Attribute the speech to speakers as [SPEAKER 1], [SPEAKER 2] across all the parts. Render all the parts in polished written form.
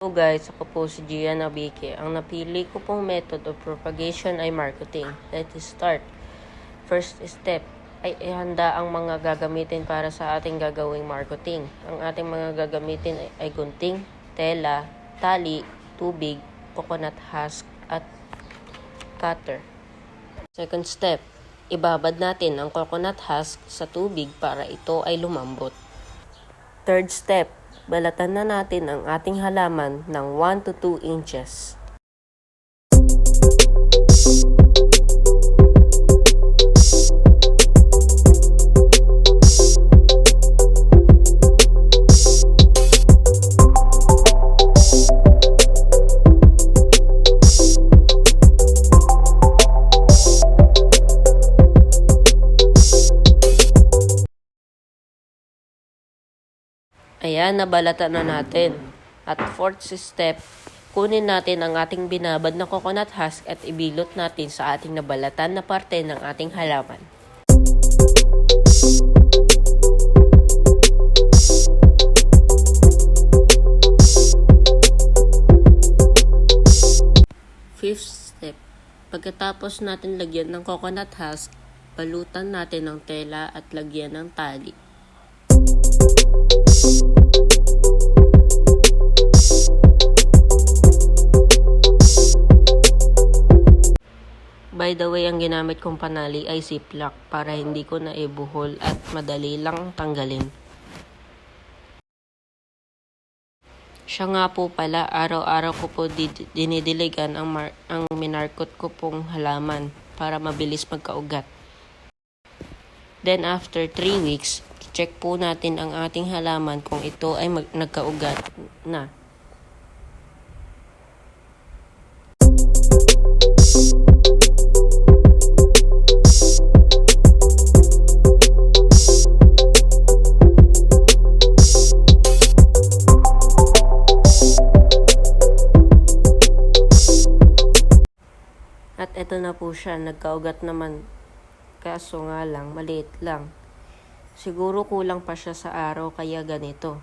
[SPEAKER 1] Hello guys, ako po si Gian Abike. Ang napili ko pong method of propagation ay marketing. Let's start. First step ay ihanda ang mga gagamitin para sa ating gagawing marketing. Ang ating mga gagamitin ay gunting, tela, tali, tubig, coconut husk, at cutter. Second step, ibabad natin ang coconut husk sa tubig para ito ay lumambot. Third step, balatan na natin ang ating halaman ng 1 to 2 inches. Ayan, nabalatan na natin. At fourth step, kunin natin ang ating binabad na coconut husk at ibilot natin sa ating nabalatan na parte ng ating halaman. Fifth step, pagkatapos natin lagyan ng coconut husk, balutan natin ng tela at lagyan ng tali. By the way, ang ginamit kong panali ay ziplock para hindi ko na ibuhol at madali lang tanggalin. Siya nga po pala, araw-araw ko po dinidiligan ang minarkot ko pong halaman para mabilis magkaugat. Then after 3 weeks, check po natin ang ating halaman kung ito ay nagkaugat na. At eto na po siya, nagkaugat naman. Kaso nga lang, maliit lang. Siguro kulang pa siya sa araw kaya ganito.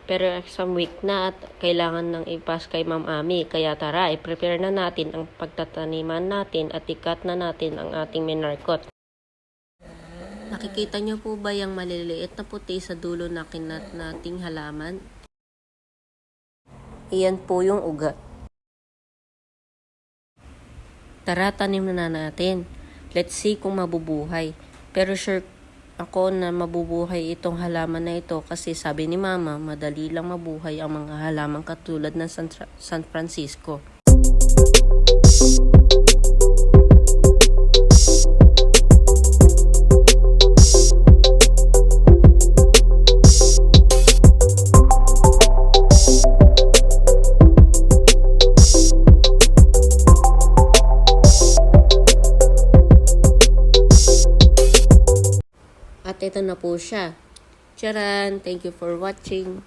[SPEAKER 1] Pero exam week na at kailangan nang ipas kay Ma'am Ami. Kaya tara, i-prepare na natin ang pagtataniman natin at ikat na natin ang ating minarkot. Nakikita niyo po ba yung maliliit na puti sa dulo na kinat nating halaman? Iyan po yung ugat. Tara, tanim na natin. Let's see kung mabubuhay. Pero sure ako na mabubuhay itong halaman na ito kasi sabi ni Mama, madali lang mabuhay ang mga halaman katulad ng San Francisco. At ito na po siya. Charan! Thank you for watching.